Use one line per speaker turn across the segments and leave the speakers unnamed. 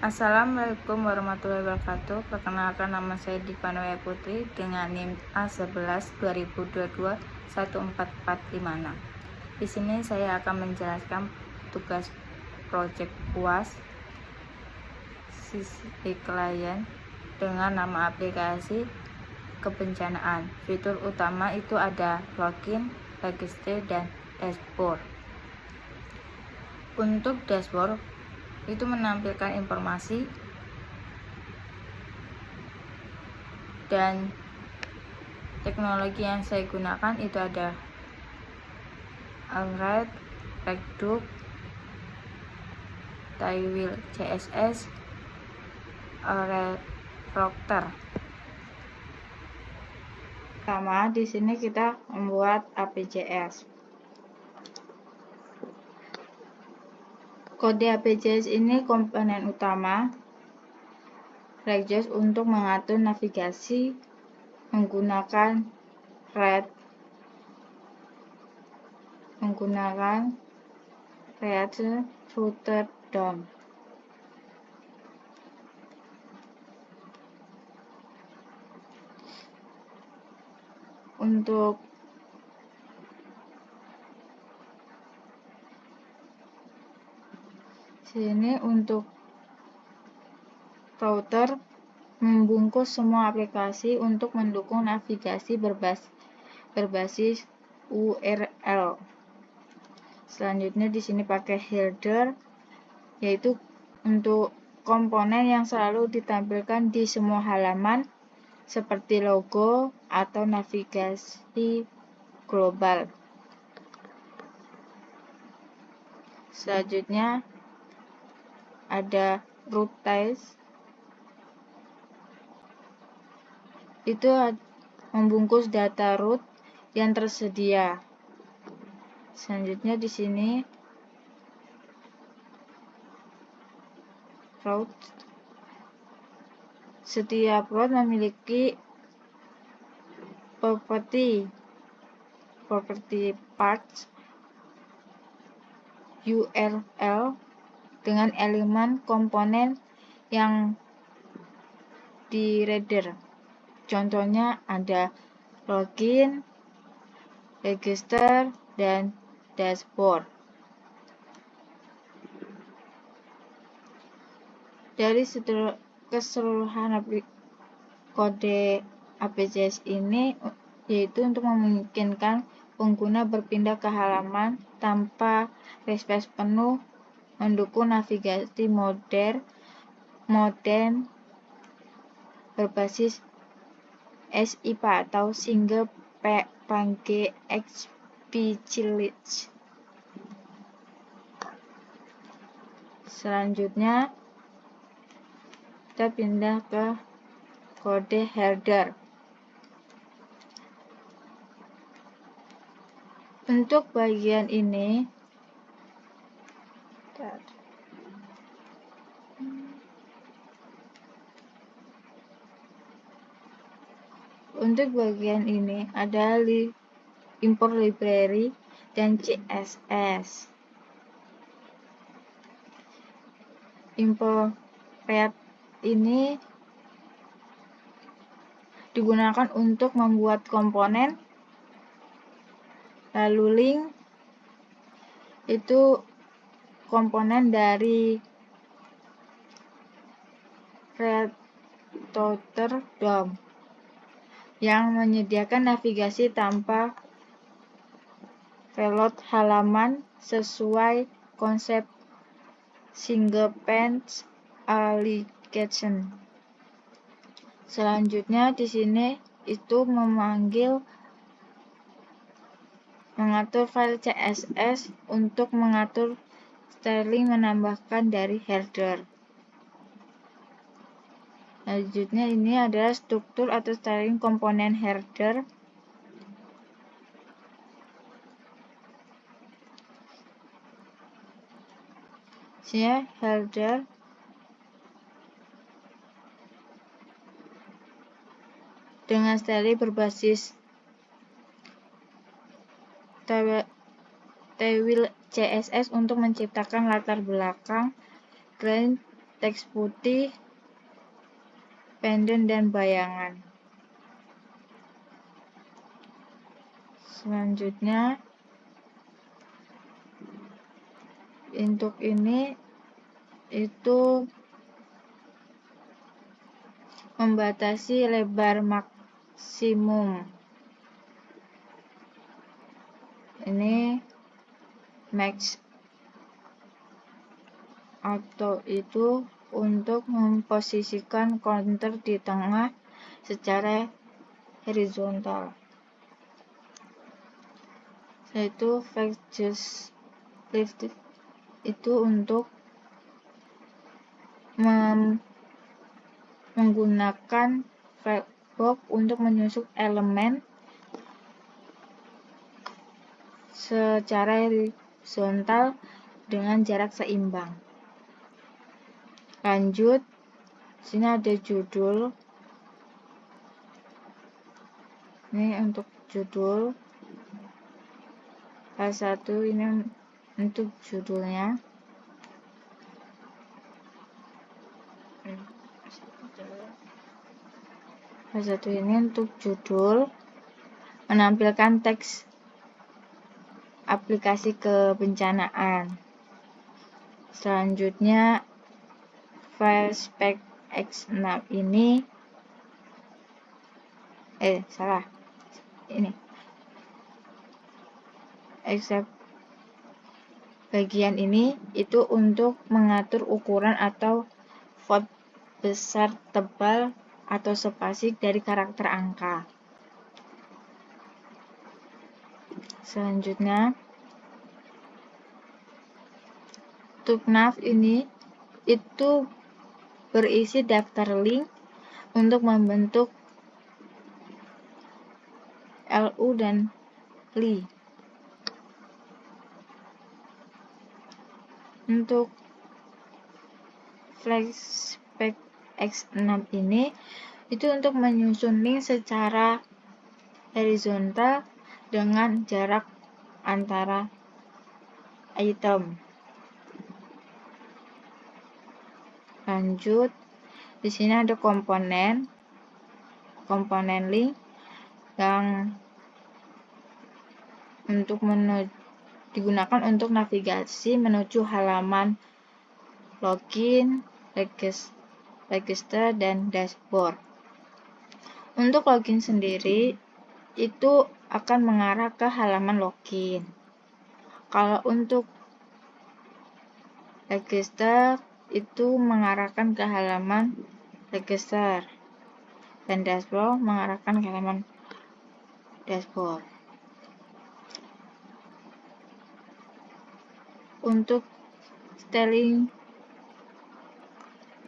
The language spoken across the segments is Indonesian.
Assalamualaikum warahmatullahi wabarakatuh. Perkenalkan, nama saya Divana Putri dengan NIM A11 2022 14456. Di sini saya akan menjelaskan tugas proyek UAS sisi klien dengan nama aplikasi kebencanaan. Fitur utama itu ada login, register, dan dashboard. Untuk dashboard itu menampilkan informasi dan teknologi yang saya gunakan itu ada Android, Reduc, Tailwill CSS, Router. Pertama, di sini kita membuat APJS. Kode APJS ini komponen utama Regex untuk mengatur navigasi menggunakan Red Router DOM. Untuk sini, untuk router membungkus semua aplikasi untuk mendukung navigasi berbasis URL. Selanjutnya di sini pakai header, yaitu untuk komponen yang selalu ditampilkan di semua halaman seperti logo atau navigasi global. Selanjutnya ada root tails, itu membungkus data root yang tersedia. Selanjutnya di sini route. Setiap route memiliki property parts URL dengan elemen komponen yang di render. Contohnya ada login, register, dan dashboard. Dari keseluruhan kode APJS ini, yaitu untuk memungkinkan pengguna berpindah ke halaman tanpa refresh penuh, mendukung navigasi modern berbasis SIPA atau Single Page Explicit. Selanjutnya kita pindah ke kode header. Untuk bagian ini ada import library dan CSS. Import ini digunakan untuk membuat komponen, lalu link itu komponen dari Router DOM yang menyediakan navigasi tanpa reload halaman sesuai konsep single page application. Selanjutnya di sini itu mengatur file CSS untuk mengatur styling menambahkan dari header. Selanjutnya ini adalah struktur atau styling komponen header. Header dengan styling berbasis Tailwill CSS untuk menciptakan latar belakang, teks putih, pendant, dan bayangan. Selanjutnya, untuk ini itu membatasi lebar maksimum. Ini max, atau itu untuk memposisikan counter di tengah secara horizontal. Yaitu flex lift itu untuk menggunakan flexbox untuk menyusun elemen secara horizontal dengan jarak seimbang. Lanjut, sini ada judul. Ini untuk judul. Salah satu ini untuk judulnya. Salah satu ini untuk judul, menampilkan teks aplikasi kebencanaan. Selanjutnya, file spec X6 ini bagian ini itu untuk mengatur ukuran atau font besar, tebal, atau spasi dari karakter angka. Selanjutnya, untuk nav ini itu berisi daftar link untuk membentuk LU dan LI. Untuk flashback X6 ini itu untuk menyusun link secara horizontal dengan jarak antara item. Lanjut, di sini ada komponen link yang digunakan untuk navigasi menuju halaman login, register, dan dashboard. Untuk login sendiri itu akan mengarah ke halaman login. Kalau untuk register itu mengarahkan ke halaman register, dan dashboard mengarahkan ke halaman dashboard. Untuk styling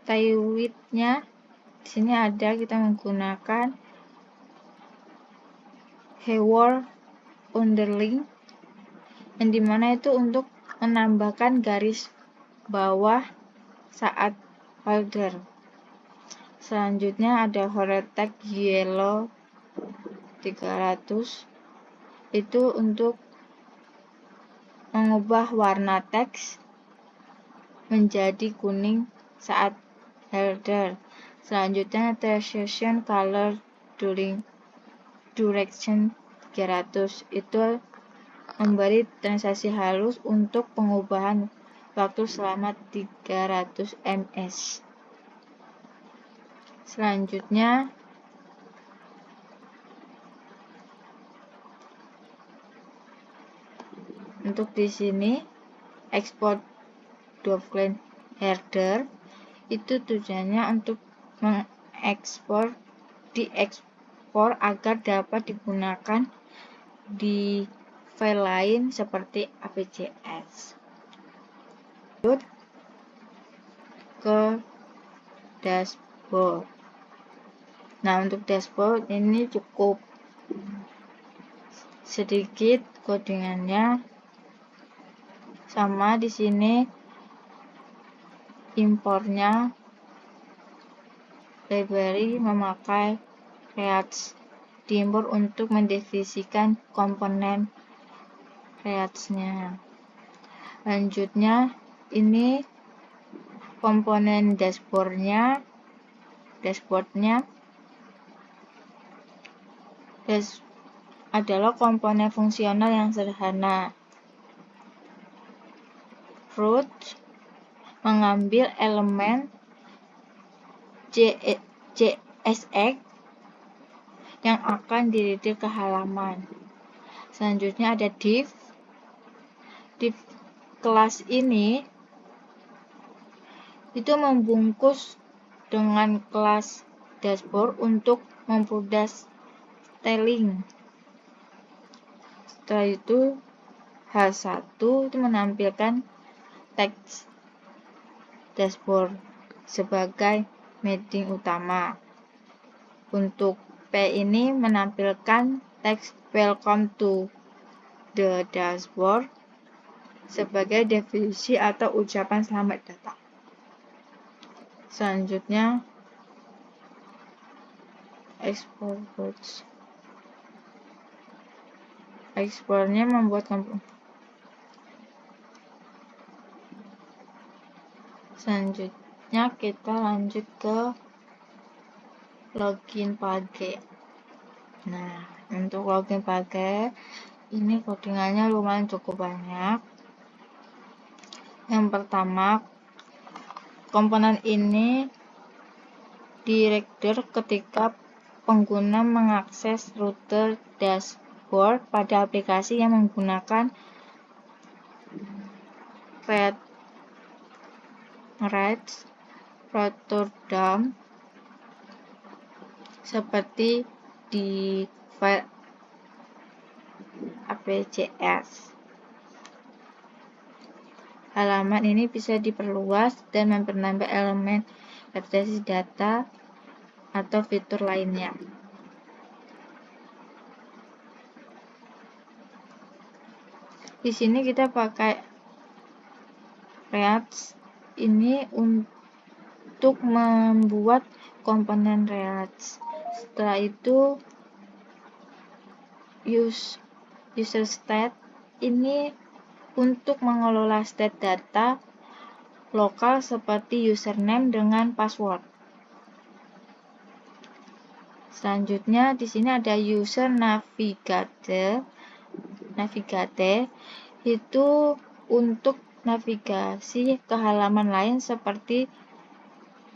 width-nya di sini ada, kita menggunakan Hover underline, yang dimana itu untuk menambahkan garis bawah saat folder. Selanjutnya ada hover tag yellow 300, itu untuk mengubah warna teks menjadi kuning saat header. Selanjutnya transition color duration 300, itu memberi transaksi halus untuk pengubahan waktu selama 300 ms. Selanjutnya, untuk di sini export document header itu tujuannya untuk diekspor agar dapat digunakan di file lain seperti APJS. Lanjut ke dashboard. Nah, untuk dashboard ini cukup sedikit codingannya. Sama di sini impornya library memakai React, diimpor untuk mendefinisikan komponen React-nya. Lanjutnya, ini komponen dashboardnya adalah komponen fungsional yang sederhana. Root mengambil elemen JSX yang akan di-redirect ke halaman. Selanjutnya ada div. Div kelas ini itu membungkus dengan kelas dashboard untuk mempermudah styling. Setelah itu H1 itu menampilkan teks dashboard sebagai heading utama. Untuk P ini menampilkan teks welcome to the dashboard sebagai definisi atau ucapan selamat datang. Selanjutnya export words. Exportnya membuat komponen. Selanjutnya kita lanjut ke login pakai. Nah, untuk login pakai ini codingannya lumayan cukup banyak. Yang pertama, komponen ini di-render ketika pengguna mengakses router dashboard pada aplikasi yang menggunakan Reds Rotterdam seperti di file APCS. Halaman ini bisa diperluas dan mempernambah elemen representasi data atau fitur lainnya. Di sini kita pakai React ini untuk membuat komponen React. Setelah itu user state ini untuk mengelola state data lokal seperti username dengan password. Selanjutnya di sini ada user navigate itu untuk navigasi ke halaman lain seperti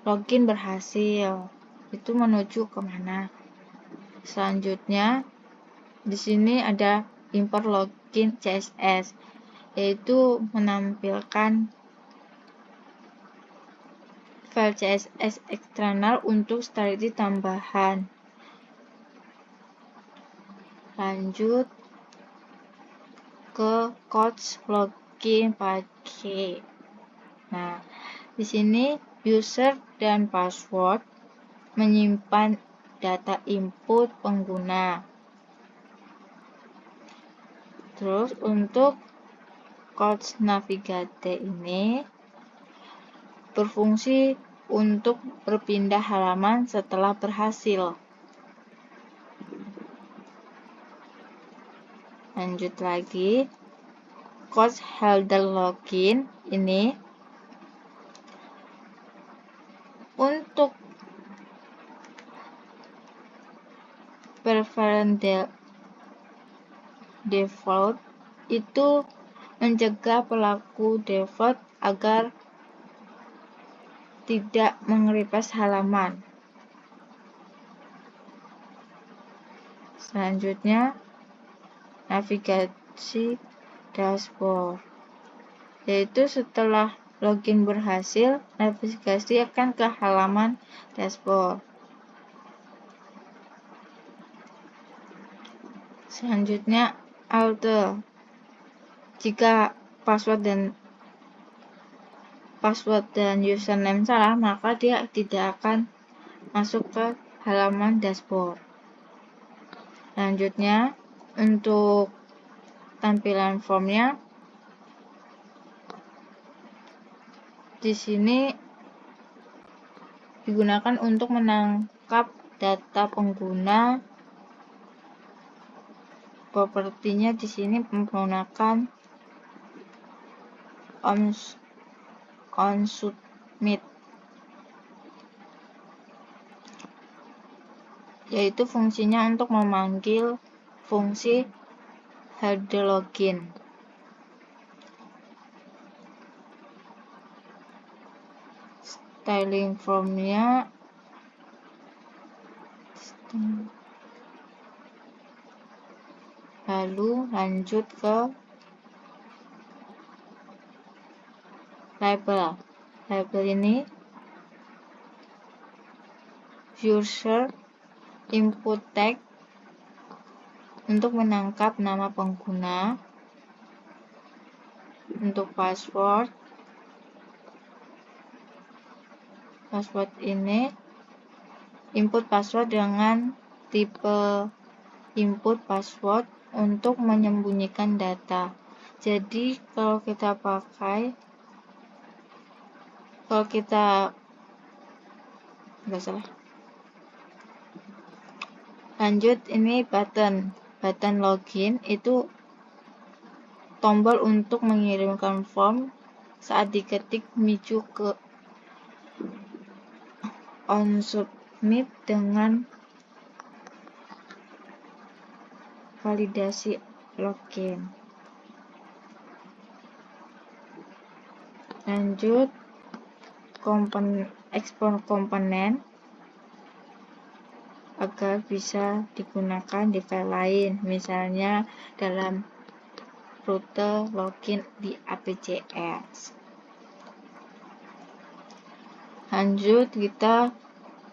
login berhasil. Itu menuju kemana? Selanjutnya di sini ada import login CSS, yaitu menampilkan file CSS eksternal untuk stylist tambahan. Lanjut ke coach login pakai. Nah, di sini user dan password menyimpan data input pengguna. Terus untuk coach navigate ini berfungsi untuk berpindah halaman setelah berhasil. Lanjut lagi, coach helder login ini untuk preference default itu mencegah pelaku default agar tidak meng-request halaman. Selanjutnya navigasi dashboard, yaitu setelah login berhasil, navigasi akan ke halaman dashboard. Selanjutnya alter. Jika password dan username salah, maka dia tidak akan masuk ke halaman dashboard. Selanjutnya untuk tampilan formnya, di sini digunakan untuk menangkap data pengguna. Propertinya di sini menggunakan Meet, yaitu fungsinya untuk memanggil fungsi header login. Styling formnya lalu lanjut ke label. Label ini user input tag untuk menangkap nama pengguna. Untuk password ini input password dengan tipe input password untuk menyembunyikan data. Jadi kalau kita lanjut, ini button login itu tombol untuk mengirimkan form. Saat diketik maju ke on submit dengan validasi login. Lanjut, ekspor komponen agar bisa digunakan di file lain, misalnya dalam rute login di APJS. Lanjut, kita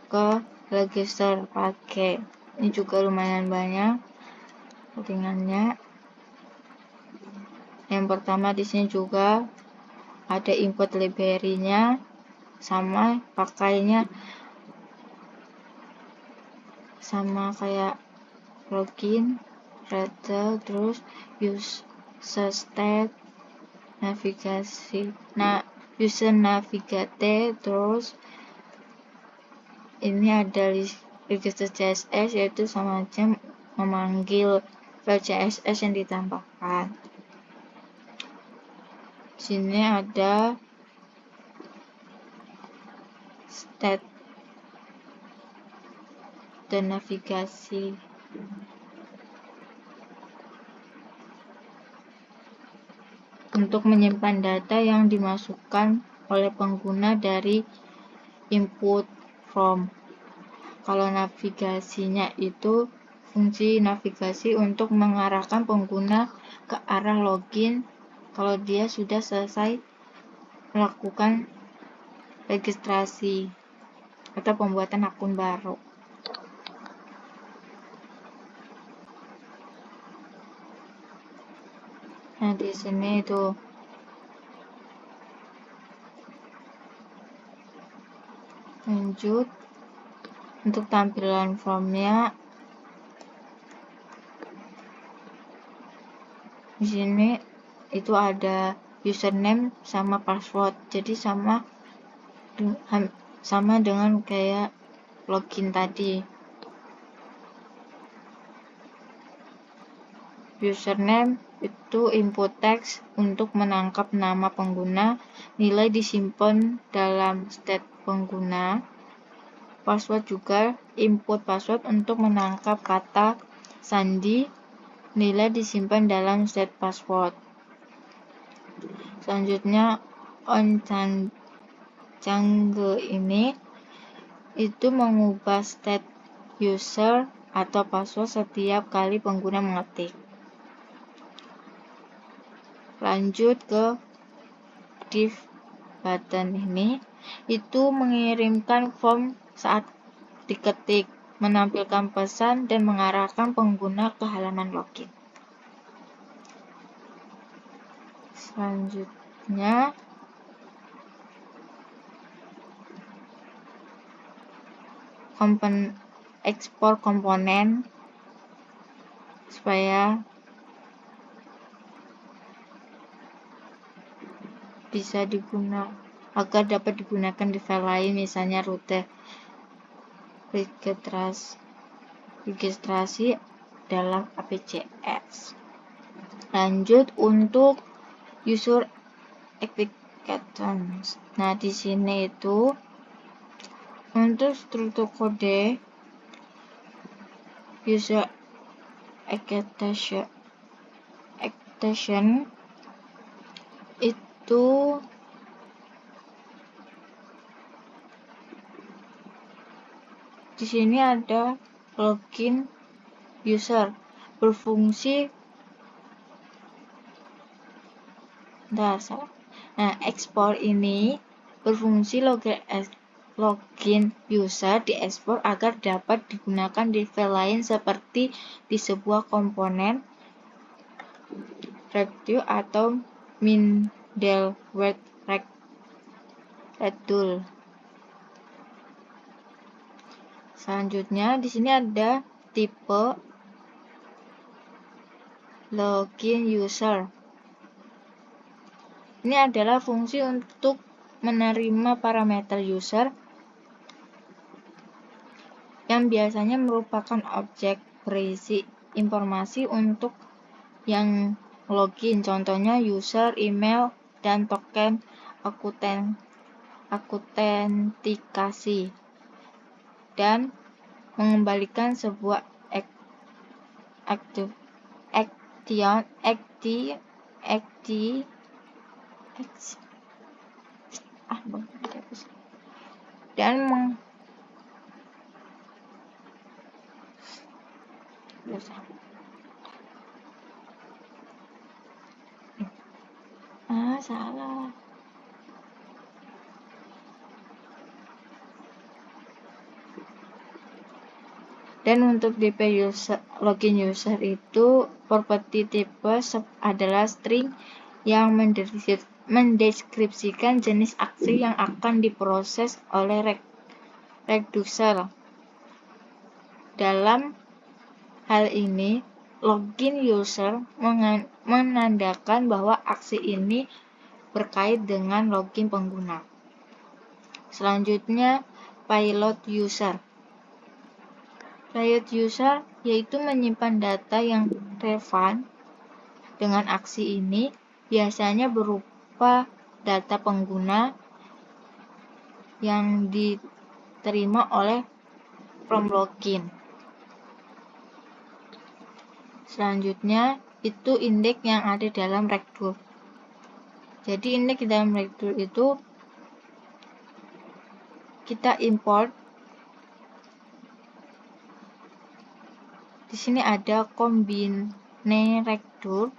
ke register pakai. Ini juga lumayan banyak settingannya. Yang pertama di sini juga ada input library-nya, sama pakainya sama kayak login, rate, terus user state, navigasi, user navigate, terus ini ada register CSS, yaitu sama aja memanggil file CSS yang ditambahkan. Sini ada state dan navigasi. Untuk menyimpan data yang dimasukkan oleh pengguna dari input form. Kalau navigasinya itu fungsi navigasi untuk mengarahkan pengguna ke arah login kalau dia sudah selesai melakukan registrasi atau pembuatan akun baru. Nah, di sini itu lanjut, untuk tampilan formnya di sini itu ada username sama password, jadi sama dengan kayak login tadi. Username itu input teks untuk menangkap nama pengguna, nilai disimpan dalam state pengguna. Password juga input password untuk menangkap kata sandi, nilai disimpan dalam state password. Selanjutnya on change ini itu mengubah state user atau password setiap kali pengguna mengetik. Lanjut ke div button ini itu mengirimkan form saat diketik, menampilkan pesan dan mengarahkan pengguna ke halaman login. Selanjutnya ekspor komponen supaya bisa agar dapat digunakan di file lain, misalnya rute registrasi dalam APJS. Lanjut, untuk user Hackathons. Nah, di sini itu untuk struktur kode user expectation itu di sini ada login user berfungsi ekspor ini berfungsi login user diekspor agar dapat digunakan di file lain seperti di sebuah komponen Redux atau middleware Redux. Selanjutnya di sini ada tipe login user. Ini adalah fungsi untuk menerima parameter user yang biasanya merupakan objek berisi informasi untuk yang login, contohnya user, email, dan token autentikasi, dan mengembalikan sebuah salah. Dan untuk tipe login user itu properti tipe adalah string yang mendeskripsikan jenis aksi yang akan diproses oleh Reducer. Dalam hal ini, login user menandakan bahwa aksi ini berkait dengan login pengguna. Selanjutnya, payload user. Payload user yaitu menyimpan data yang relevan dengan aksi ini, biasanya berupa data pengguna yang diterima oleh from login. Selanjutnya itu indeks yang ada dalam Redux. Jadi indeks di dalam Redux itu kita import. Di sini ada combine Redux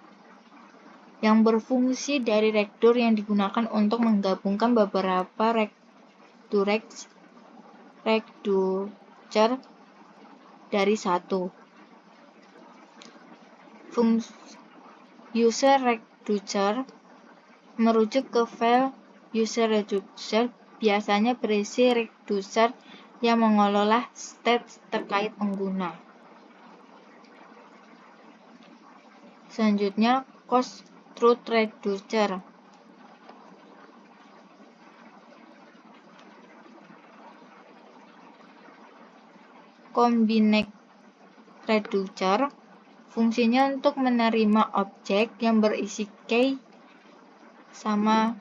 yang berfungsi dari Redux yang digunakan untuk menggabungkan beberapa Reducer dari satu. User Reducer merujuk ke file user Reducer, biasanya berisi Reducer yang mengelola state terkait pengguna. Selanjutnya, Truth Reducer. Combine Reducer fungsinya untuk menerima objek yang berisi key sama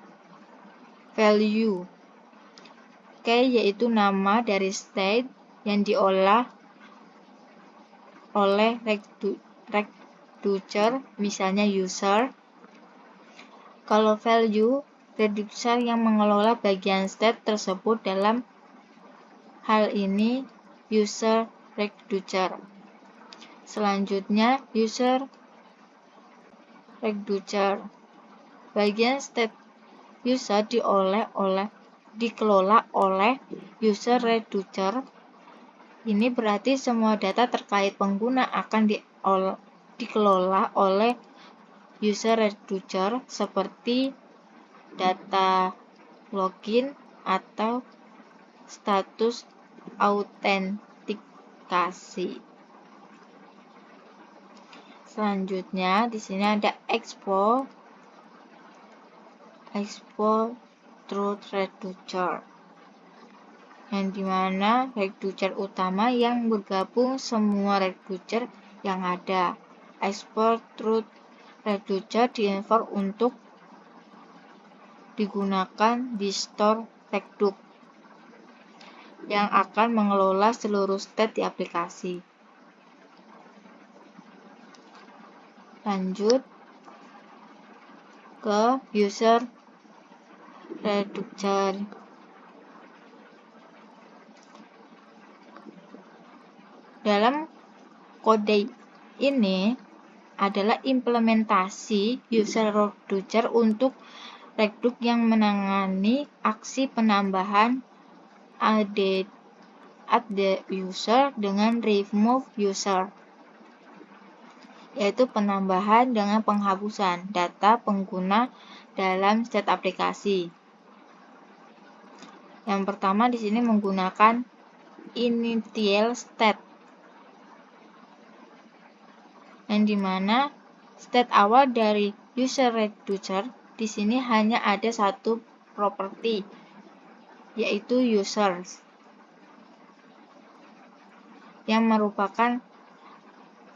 value. Key yaitu nama dari state yang diolah oleh Reducer, misalnya user. Kalau value, Reducer yang mengelola bagian state tersebut, dalam hal ini user Reducer. Selanjutnya, user Reducer. Bagian state user dikelola oleh user Reducer. Ini berarti semua data terkait pengguna akan dikelola oleh user Reducer seperti data login atau status autentikasi. Selanjutnya di sini ada export Truth Reducer, yang dimana Reducer utama yang bergabung semua Reducer yang ada. Export Truth Reducer diimport untuk digunakan di store Reduc yang akan mengelola seluruh state di aplikasi. Lanjut ke user reducer. Dalam kode ini adalah implementasi user reducer untuk Reduc yang menangani aksi penambahan add the user dengan remove user, yaitu penambahan dengan penghapusan data pengguna dalam state aplikasi. Yang pertama di sini menggunakan initial state, yang dimana state awal dari user reducer di sini hanya ada satu properti, yaitu users, yang merupakan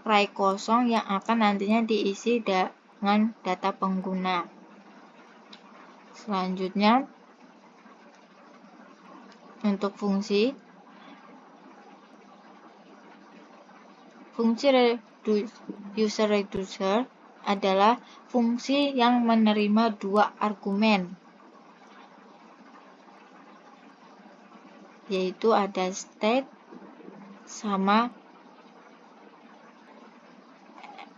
array kosong yang akan nantinya diisi dengan data pengguna. Selanjutnya, untuk fungsi user reducer adalah fungsi yang menerima dua argumen, yaitu ada state sama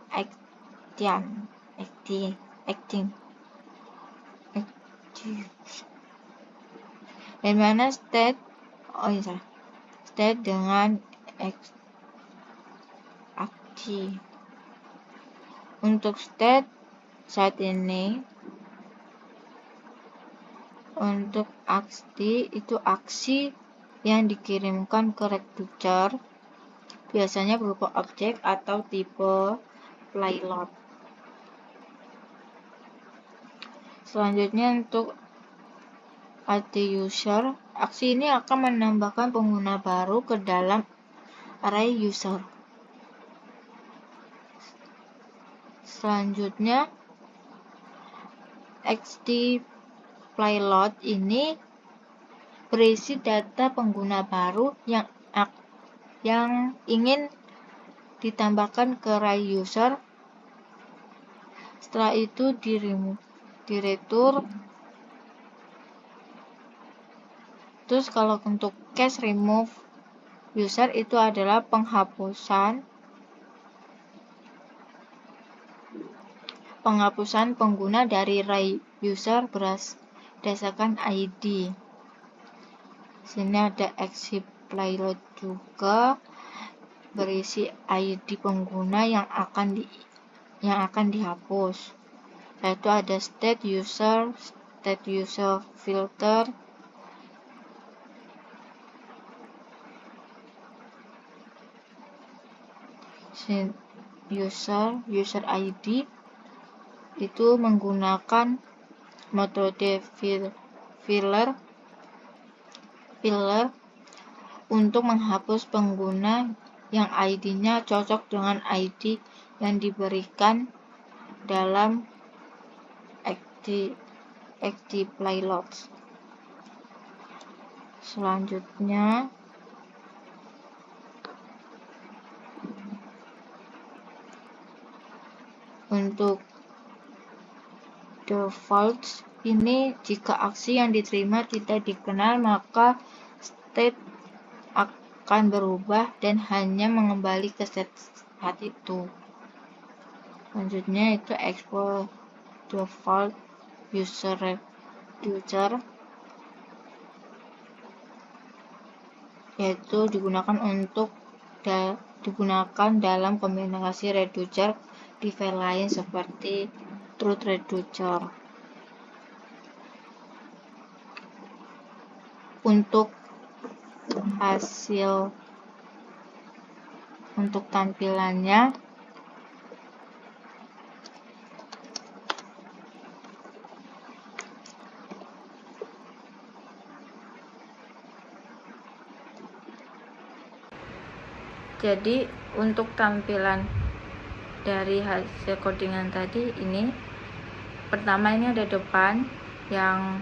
acting. Yang mana state dengan acting. Untuk state saat ini, untuk aksi itu aksi yang dikirimkan ke reducer, biasanya berupa objek atau tipe payload. Selanjutnya untuk add user, aksi ini akan menambahkan pengguna baru ke dalam array user. Selanjutnya, XD payload ini berisi data pengguna baru yang ingin ditambahkan ke array user. Setelah itu di-return. Terus kalau untuk case remove user itu adalah penghapusan pengguna dari array user berdasarkan ID. Sini ada exit payload juga berisi ID pengguna yang akan dihapus, yaitu ada state user filter, user ID itu menggunakan metode filler untuk menghapus pengguna yang ID-nya cocok dengan ID yang diberikan dalam active payload. Selanjutnya, untuk default ini, jika aksi yang diterima tidak dikenal, maka state akan berubah dan hanya mengembali ke state saat itu. Selanjutnya itu export default user reducer, yaitu digunakan dalam kombinasi reducer di file lain seperti truth reducer. Untuk hasil untuk tampilannya,
jadi untuk tampilan dari hasil codingan tadi ini, pertama ini ada depan yang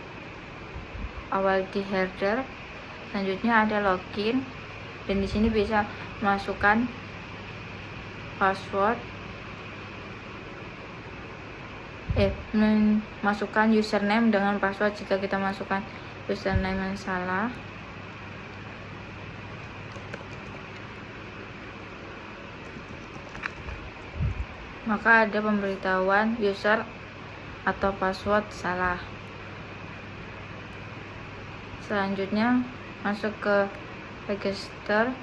awal di header. Selanjutnya ada login, dan di sini bisa masukkan password, masukkan username dengan password jika kita masukkan username yang salah. Maka ada pemberitahuan user atau password salah. Selanjutnya masuk ke register.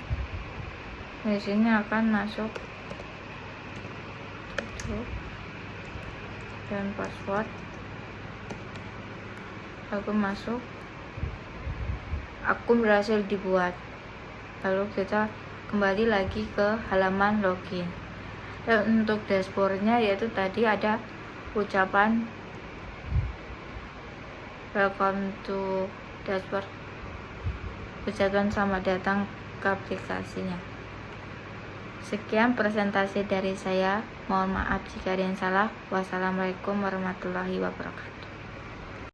Di sini akan masuk dan password, lalu masuk, akun berhasil dibuat. Lalu kita kembali lagi ke halaman login. Dan untuk dashboardnya yaitu tadi ada ucapan welcome to dashboard, ucapan selamat datang ke aplikasinya. Sekian presentasi dari saya. Mohon maaf jika ada yang salah. Wassalamualaikum warahmatullahi wabarakatuh.